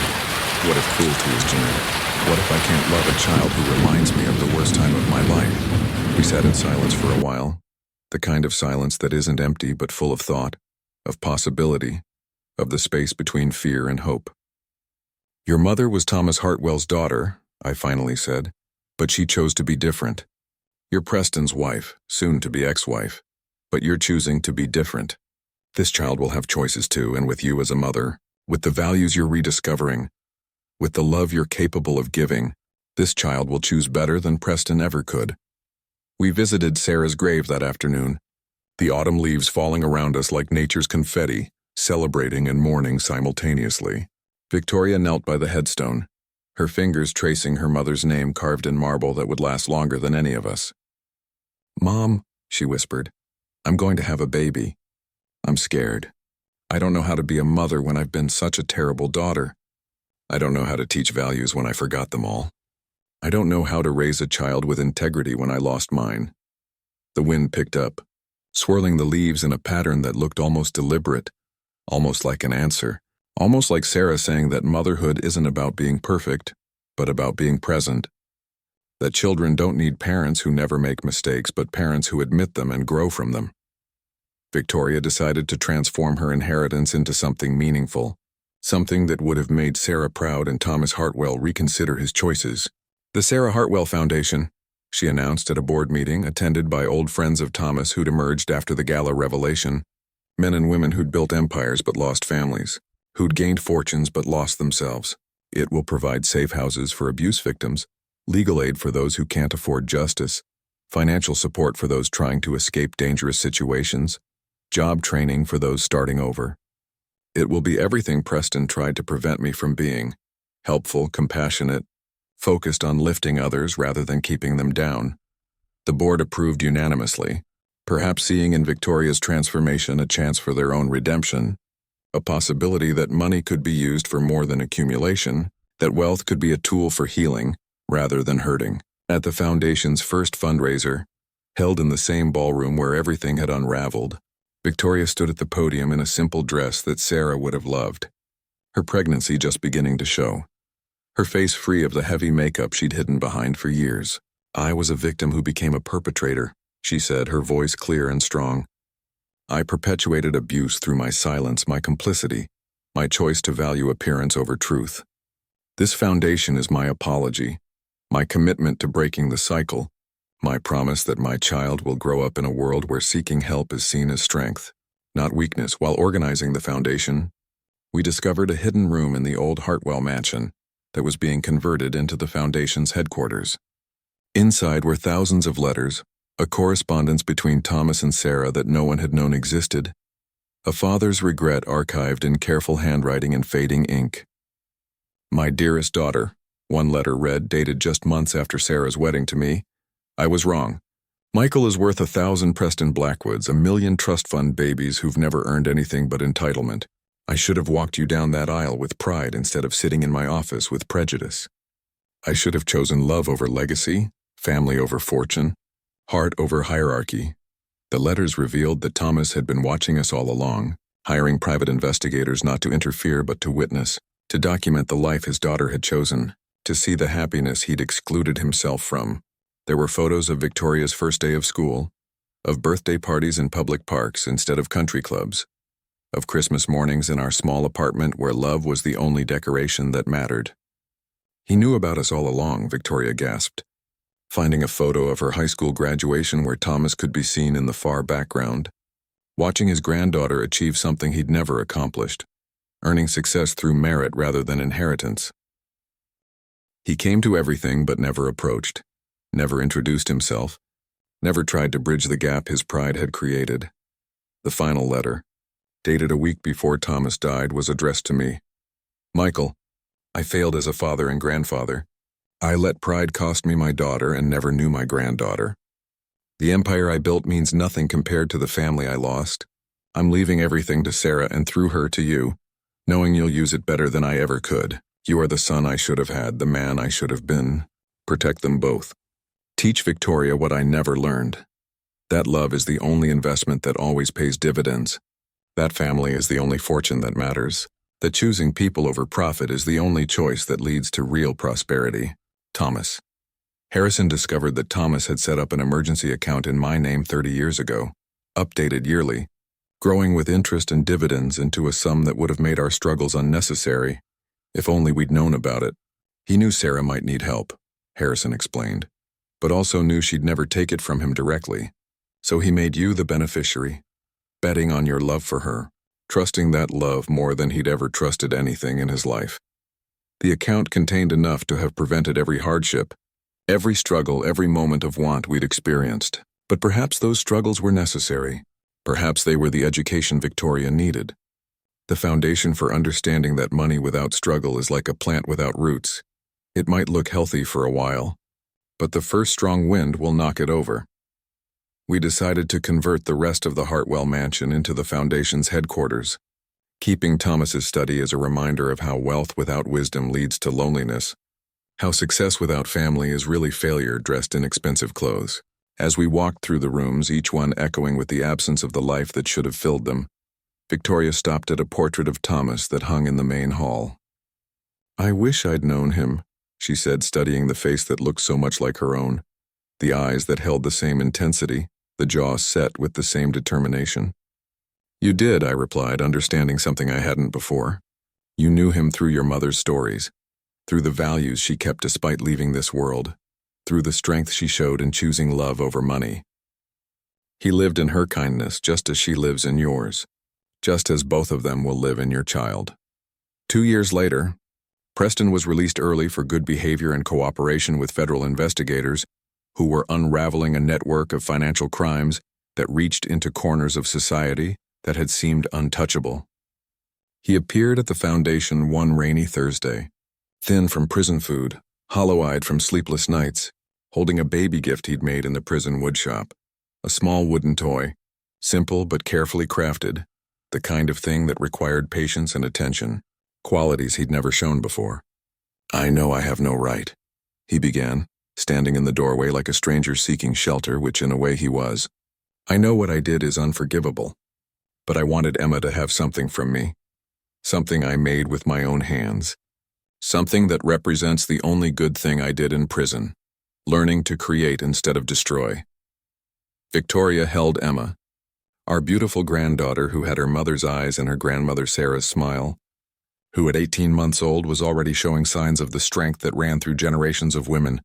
What if cruelty is genetic? What if I can't love a child who reminds me of the worst time of my life?" We sat in silence for a while, the kind of silence that isn't empty but full of thought, of possibility, of the space between fear and hope. "Your mother was Thomas Hartwell's daughter," I finally said, "but she chose to be different. You're Preston's wife, soon to be ex-wife, but you're choosing to be different. This child will have choices too, and with you as a mother, with the values you're rediscovering, with the love you're capable of giving, this child will choose better than Preston ever could." We visited Sarah's grave that afternoon, the autumn leaves falling around us like nature's confetti, celebrating and mourning simultaneously. Victoria knelt by the headstone, her fingers tracing her mother's name carved in marble that would last longer than any of us. "Mom," she whispered, "I'm going to have a baby. I'm scared. I don't know how to be a mother when I've been such a terrible daughter. I don't know how to teach values when I forgot them all. I don't know how to raise a child with integrity when I lost mine." The wind picked up, swirling the leaves in a pattern that looked almost deliberate, almost like an answer, almost like Sarah saying that motherhood isn't about being perfect, but about being present. That children don't need parents who never make mistakes, but parents who admit them and grow from them. Victoria decided to transform her inheritance into something meaningful, something that would have made Sarah proud and Thomas Hartwell reconsider his choices. "The Sarah Hartwell Foundation," she announced at a board meeting attended by old friends of Thomas who'd emerged after the GALA revelation, men and women who'd built empires but lost families, who'd gained fortunes but lost themselves. "It will provide safe houses for abuse victims, legal aid for those who can't afford justice, financial support for those trying to escape dangerous situations, job training for those starting over. It will be everything Preston tried to prevent me from being: helpful, compassionate, focused on lifting others rather than keeping them down." The board approved unanimously, perhaps seeing in Victoria's transformation a chance for their own redemption, a possibility that money could be used for more than accumulation, that wealth could be a tool for healing rather than hurting. At the foundation's first fundraiser, held in the same ballroom where everything had unraveled, Victoria stood at the podium in a simple dress that Sarah would have loved, her pregnancy just beginning to show, her face free of the heavy makeup she'd hidden behind for years. "I was a victim who became a perpetrator," she said, her voice clear and strong. "I perpetuated abuse through my silence, my complicity, my choice to value appearance over truth. This foundation is my apology, my commitment to breaking the cycle, my promise that my child will grow up in a world where seeking help is seen as strength, not weakness." While organizing the foundation, we discovered a hidden room in the old Hartwell mansion that was being converted into the foundation's headquarters. Inside were thousands of letters, a correspondence between Thomas and Sarah that no one had known existed, a father's regret archived in careful handwriting and fading ink. "My dearest daughter," one letter read, dated just months after Sarah's wedding to me, "I was wrong. Michael is worth 1,000 Preston Blackwoods, 1,000,000 trust fund babies who've never earned anything but entitlement. I should have walked you down that aisle with pride instead of sitting in my office with prejudice. I should have chosen love over legacy, family over fortune, heart over hierarchy." The letters revealed that Thomas had been watching us all along, hiring private investigators not to interfere but to witness, to document the life his daughter had chosen, to see the happiness he'd excluded himself from. There were photos of Victoria's first day of school, of birthday parties in public parks instead of country clubs, of Christmas mornings in our small apartment where love was the only decoration that mattered. "He knew about us all along," Victoria gasped, finding a photo of her high school graduation where Thomas could be seen in the far background, watching his granddaughter achieve something he'd never accomplished, earning success through merit rather than inheritance. "He came to everything but never approached, never introduced himself, never tried to bridge the gap his pride had created." The final letter, dated a week before Thomas died, was addressed to me. "Michael, I failed as a father and grandfather. I let pride cost me my daughter and never knew my granddaughter. The empire I built means nothing compared to the family I lost. I'm leaving everything to Sarah and through her to you, knowing you'll use it better than I ever could. You are the son I should have had, the man I should have been. Protect them both. Teach Victoria what I never learned. That love is the only investment that always pays dividends. That family is the only fortune that matters. That choosing people over profit is the only choice that leads to real prosperity. Thomas." Harrison discovered that Thomas had set up an emergency account in my name 30 years ago, updated yearly, growing with interest and dividends into a sum that would have made our struggles unnecessary, if only we'd known about it. "He knew Sarah might need help," Harrison explained, "but also knew she'd never take it from him directly. So he made you the beneficiary, betting on your love for her, trusting that love more than he'd ever trusted anything in his life. The account contained enough to have prevented every hardship, every struggle, every moment of want we'd experienced. But perhaps those struggles were necessary. Perhaps they were the education Victoria needed. The foundation for understanding that money without struggle is like a plant without roots. It might look healthy for a while, but the first strong wind will knock it over." We decided to convert the rest of the Hartwell mansion into the foundation's headquarters, keeping Thomas's study as a reminder of how wealth without wisdom leads to loneliness, how success without family is really failure dressed in expensive clothes. As we walked through the rooms, each one echoing with the absence of the life that should have filled them, Victoria stopped at a portrait of Thomas that hung in the main hall. "I wish I'd known him," she said, studying the face that looked so much like her own, the eyes that held the same intensity, the jaw set with the same determination. "You did," I replied, understanding something I hadn't before. You knew him through your mother's stories, through the values she kept despite leaving this world, through the strength she showed in choosing love over money. He lived in her kindness just as she lives in yours, just as both of them will live in your child. 2 years later, Preston was released early for good behavior and cooperation with federal investigators who were unraveling a network of financial crimes that reached into corners of society that had seemed untouchable. He appeared at the foundation one rainy Thursday, thin from prison food, hollow-eyed from sleepless nights, holding a baby gift he'd made in the prison woodshop, a small wooden toy, simple but carefully crafted, the kind of thing that required patience and attention, qualities he'd never shown before. "I know I have no right," he began, standing in the doorway like a stranger seeking shelter, which in a way he was. "I know what I did is unforgivable, but I wanted Emma to have something from me, something I made with my own hands, something that represents the only good thing I did in prison, learning to create instead of destroy." Victoria held Emma, our beautiful granddaughter who had her mother's eyes and her grandmother Sarah's smile, who at 18 months old was already showing signs of the strength that ran through generations of women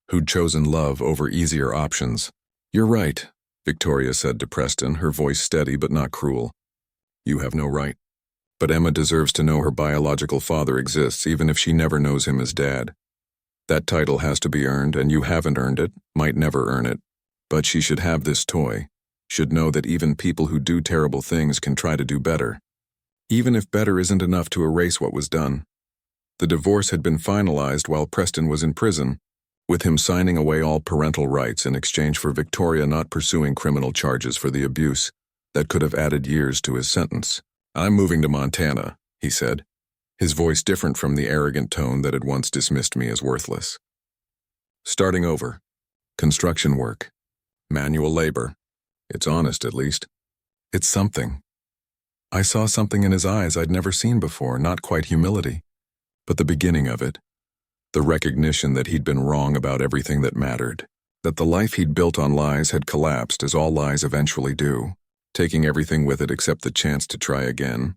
who'd chosen love over easier options. "You're right," Victoria said to Preston, her voice steady but not cruel. "You have no right. But Emma deserves to know her biological father exists even if she never knows him as Dad. That title has to be earned, and you haven't earned it, might never earn it. But she should have this toy, should know that even people who do terrible things can try to do better, even if better isn't enough to erase what was done." The divorce had been finalized while Preston was in prison, with him signing away all parental rights in exchange for Victoria not pursuing criminal charges for the abuse that could have added years to his sentence. "I'm moving to Montana," he said, his voice different from the arrogant tone that had once dismissed me as worthless. "Starting over. Construction work. Manual labor. It's honest, at least. It's something." I saw something in his eyes I'd never seen before, not quite humility, but the beginning of it. The recognition that he'd been wrong about everything that mattered, that the life he'd built on lies had collapsed as all lies eventually do, taking everything with it except the chance to try again.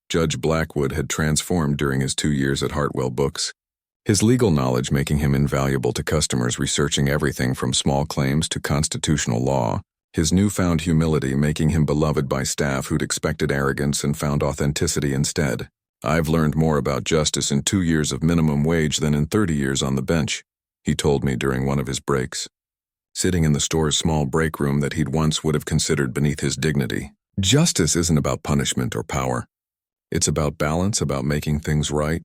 Judge Blackwood had transformed during his 2 years at Hartwell Books, his legal knowledge making him invaluable to customers researching everything from small claims to constitutional law, his newfound humility making him beloved by staff who'd expected arrogance and found authenticity instead. "I've learned more about justice in 2 years of minimum wage than in 30 years on the bench," he told me during one of his breaks, sitting in the store's small break room that he'd once would have considered beneath his dignity. "Justice isn't about punishment or power. It's about balance, about making things right,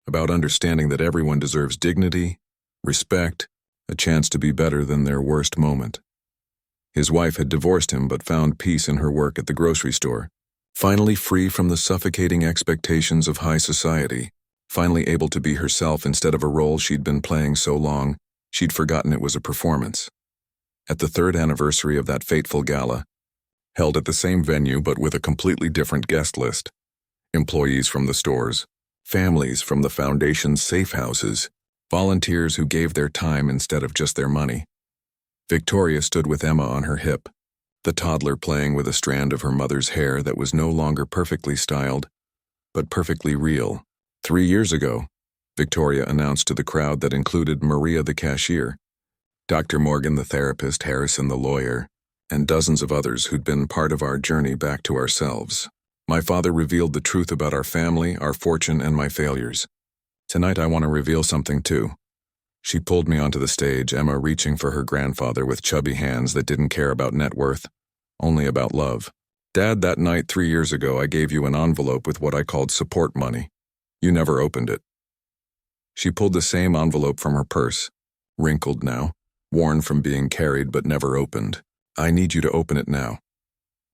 about understanding that everyone deserves dignity, respect, a chance to be better than their worst moment." His wife had divorced him but found peace in her work at the grocery store, finally free from the suffocating expectations of high society, finally able to be herself instead of a role she'd been playing so long she'd forgotten it was a performance. At the 3rd anniversary of that fateful gala, held at the same venue but with a completely different guest list, employees from the stores, families from the foundation's safe houses, volunteers who gave their time instead of just their money, Victoria stood with Emma on her hip, the toddler playing with a strand of her mother's hair that was no longer perfectly styled, but perfectly real. 3 years ago, Victoria announced to the crowd that included Maria the cashier, Dr. Morgan the therapist, Harrison the lawyer, and dozens of others who'd been part of our journey back to ourselves. My father revealed the truth about our family, our fortune, and my failures. Tonight I want to reveal something too. She pulled me onto the stage, Emma reaching for her grandfather with chubby hands that didn't care about net worth, only about love. "Dad, that night 3 years ago I gave you an envelope with what I called support money. You never opened it." She pulled the same envelope from her purse, wrinkled now, worn from being carried but never opened. "I need you to open it now.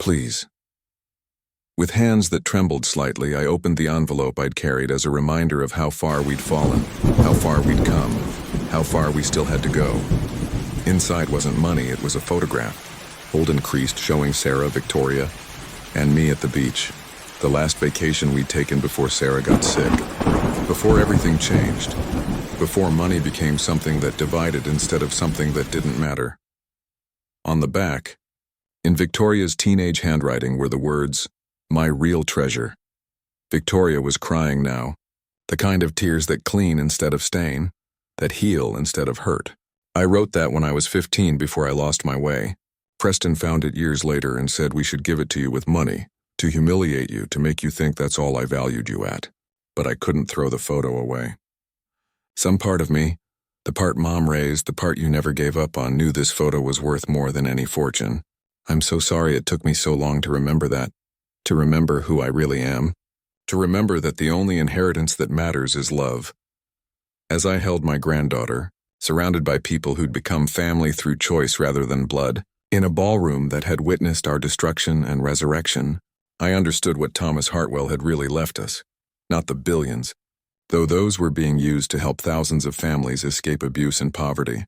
Please." With hands that trembled slightly, I opened the envelope I'd carried as a reminder of how far we'd fallen, how far we'd come, how far we still had to go. Inside wasn't money, it was a photograph, Holden creased, showing Sarah, Victoria, and me at the beach, the last vacation we'd taken before Sarah got sick, before everything changed, before money became something that divided instead of something that didn't matter. On the back, in Victoria's teenage handwriting, were the words, "My real treasure." Victoria was crying now, the kind of tears that clean instead of stain, that heal instead of hurt. I wrote that when I was 15 before I lost my way. Preston found it years later and said we should give it to you with money, to humiliate you, to make you think that's all I valued you at. But I couldn't throw the photo away. Some part of me, the part Mom raised, the part you never gave up on, knew this photo was worth more than any fortune. I'm so sorry it took me so long to remember that, to remember who I really am, to remember that the only inheritance that matters is love. As I held my granddaughter, surrounded by people who'd become family through choice rather than blood, in a ballroom that had witnessed our destruction and resurrection, I understood what Thomas Hartwell had really left us. Not the billions, though those were being used to help thousands of families escape abuse and poverty.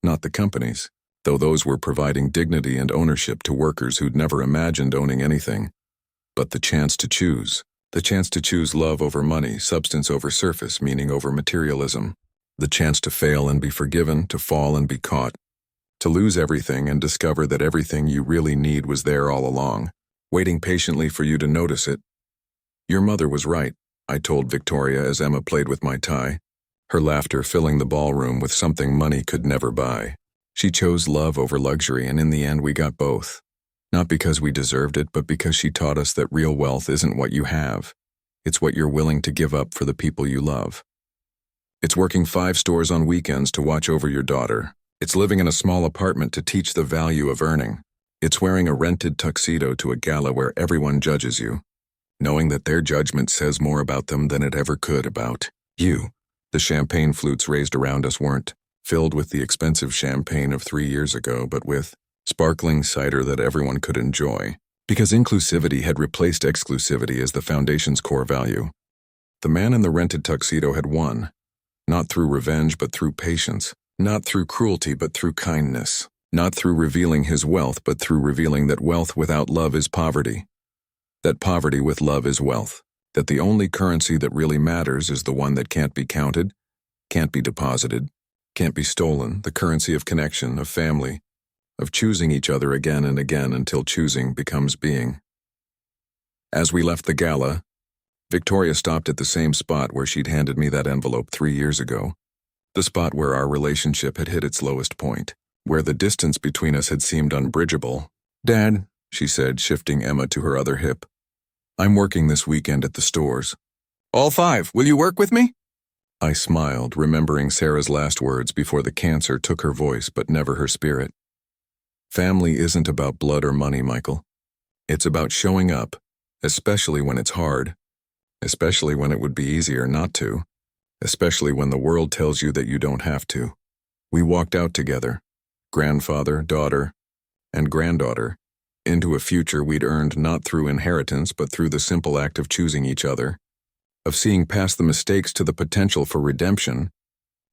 Not the companies, though those were providing dignity and ownership to workers who'd never imagined owning anything. But the chance to choose. The chance to choose love over money, substance over surface, meaning over materialism. The chance to fail and be forgiven, to fall and be caught. To lose everything and discover that everything you really need was there all along, waiting patiently for you to notice it. Your mother was right, I told Victoria as Emma played with my tie, her laughter filling the ballroom with something money could never buy. She chose love over luxury, and in the end we got both. Not because we deserved it, but because she taught us that real wealth isn't what you have. It's what you're willing to give up for the people you love. It's working 5 stores on weekends to watch over your daughter. It's living in a small apartment to teach the value of earning. It's wearing a rented tuxedo to a gala where everyone judges you, knowing that their judgment says more about them than it ever could about you. The champagne flutes raised around us weren't filled with the expensive champagne of 3 years ago, but with sparkling cider that everyone could enjoy, because inclusivity had replaced exclusivity as the foundation's core value. The man in the rented tuxedo had won, not through revenge but through patience, not through cruelty but through kindness, not through revealing his wealth but through revealing that wealth without love is poverty, that poverty with love is wealth, that the only currency that really matters is the one that can't be counted, can't be deposited, can't be stolen, the currency of connection, of family, of choosing each other again and again until choosing becomes being. As we left the gala, Victoria stopped at the same spot where she'd handed me that envelope 3 years ago, the spot where our relationship had hit its lowest point, where the distance between us had seemed unbridgeable. "Dad," she said, shifting Emma to her other hip, "I'm working this weekend at the stores." "All 5, will you work with me?" I smiled, remembering Sarah's last words before the cancer took her voice but never her spirit. Family isn't about blood or money, Michael. It's about showing up, especially when it's hard, especially when it would be easier not to, especially when the world tells you that you don't have to. We walked out together, grandfather, daughter, and granddaughter, into a future we'd earned not through inheritance but through the simple act of choosing each other, of seeing past the mistakes to the potential for redemption,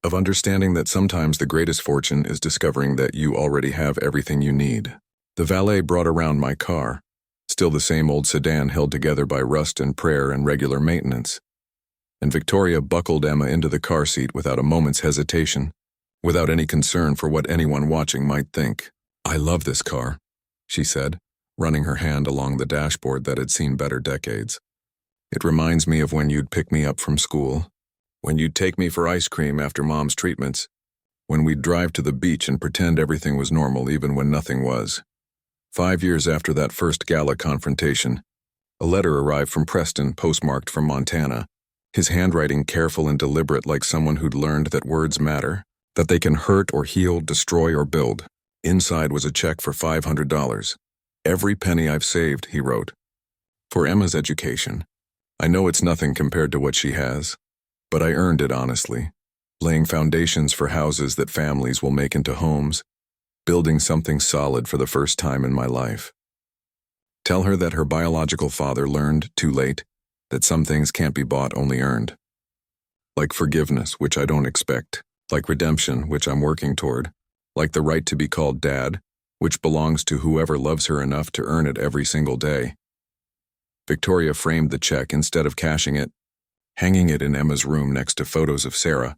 of understanding that sometimes the greatest fortune is discovering that you already have everything you need. The valet brought around my car, still the same old sedan held together by rust and prayer and regular maintenance. And Victoria buckled Emma into the car seat without a moment's hesitation, without any concern for what anyone watching might think. "I love this car," she said, running her hand along the dashboard that had seen better decades. "It reminds me of when you'd pick me up from school, when you'd take me for ice cream after Mom's treatments, when we'd drive to the beach and pretend everything was normal even when nothing was." 5 years after that first gala confrontation, a letter arrived from Preston, postmarked from Montana, his handwriting careful and deliberate like someone who'd learned that words matter, that they can hurt or heal, destroy or build. Inside was a check for $500. "Every penny I've saved," he wrote, "for Emma's education. I know it's nothing compared to what she has, but I earned it honestly, laying foundations for houses that families will make into homes, building something solid for the first time in my life. Tell her that her biological father learned, too late, that some things can't be bought, only earned. Like forgiveness, which I don't expect, like redemption, which I'm working toward, like the right to be called Dad, which belongs to whoever loves her enough to earn it every single day." Victoria framed the check instead of cashing it, hanging it in Emma's room next to photos of Sarah,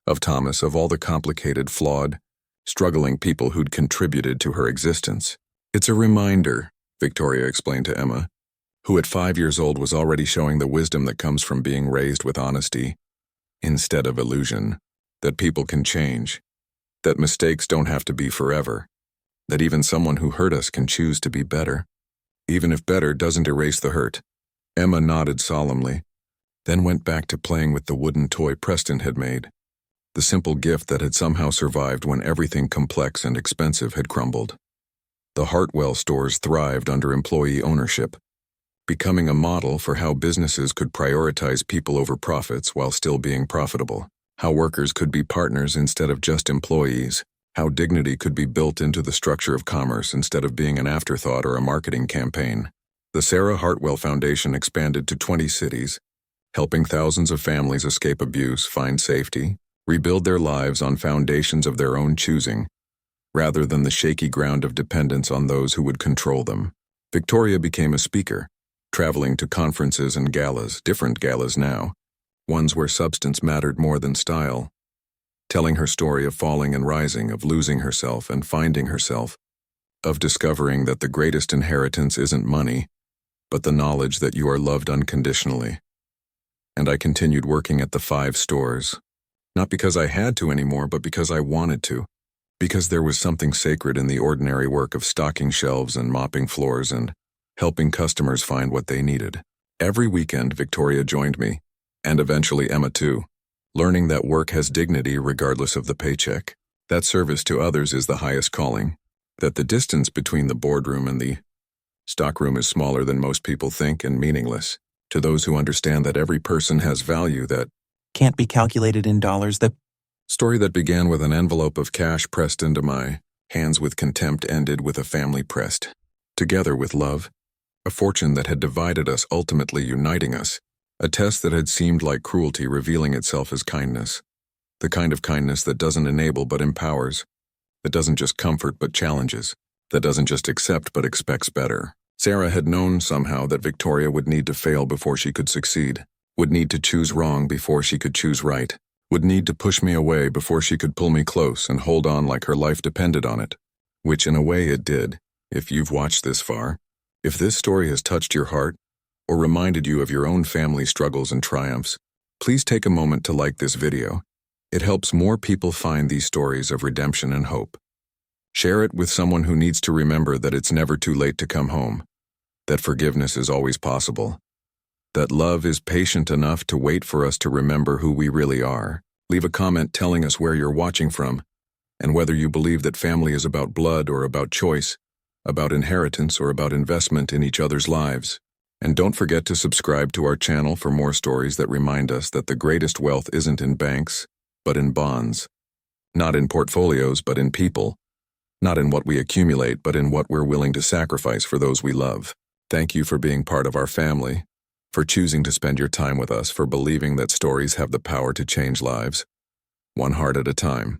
of Thomas, of all the complicated, flawed, struggling people who'd contributed to her existence. "It's a reminder," Victoria explained to Emma, who at 5 years old was already showing the wisdom that comes from being raised with honesty instead of illusion, that people can change, that mistakes don't have to be forever, that even someone who hurt us can choose to be better, even if better doesn't erase the hurt. Emma nodded solemnly, then went back to playing with the wooden toy Preston had made, the simple gift that had somehow survived when everything complex and expensive had crumbled. The Hartwell stores thrived under employee ownership, becoming a model for how businesses could prioritize people over profits while still being profitable, how workers could be partners instead of just employees, how dignity could be built into the structure of commerce instead of being an afterthought or a marketing campaign. The Sarah Hartwell Foundation expanded to 20 cities, helping thousands of families escape abuse, find safety, rebuild their lives on foundations of their own choosing, rather than the shaky ground of dependence on those who would control them. Victoria became a speaker, traveling to conferences and galas, different galas now, ones where substance mattered more than style, telling her story of falling and rising, of losing herself and finding herself, of discovering that the greatest inheritance isn't money, but the knowledge that you are loved unconditionally. And I continued working at the 5 stores, not because I had to anymore, but because I wanted to, because there was something sacred in the ordinary work of stocking shelves and mopping floors and helping customers find what they needed. Every weekend, Victoria joined me, and eventually Emma too, learning that work has dignity regardless of the paycheck, that service to others is the highest calling, that the distance between the boardroom and the stockroom is smaller than most people think and meaningless, to those who understand that every person has value that can't be calculated in dollars. The story that began with an envelope of cash pressed into my hands with contempt ended with a family pressed together with love, a fortune that had divided us ultimately uniting us, a test that had seemed like cruelty revealing itself as kindness, the kind of kindness that doesn't enable but empowers, that doesn't just comfort but challenges, that doesn't just accept but expects better. Sarah had known somehow that Victoria would need to fail before she could succeed, would need to choose wrong before she could choose right, would need to push me away before she could pull me close and hold on like her life depended on it, which in a way it did, if you've watched this far. If this story has touched your heart, or reminded you of your own family struggles and triumphs, please take a moment to like this video. It helps more people find these stories of redemption and hope. Share it with someone who needs to remember that it's never too late to come home, that forgiveness is always possible, that love is patient enough to wait for us to remember who we really are. Leave a comment telling us where you're watching from, and whether you believe that family is about blood or about choice, about inheritance or about investment in each other's lives. And don't forget to subscribe to our channel for more stories that remind us that the greatest wealth isn't in banks, but in bonds. Not in portfolios, but in people. Not in what we accumulate, but in what we're willing to sacrifice for those we love. Thank you for being part of our family, for choosing to spend your time with us, for believing that stories have the power to change lives, one heart at a time.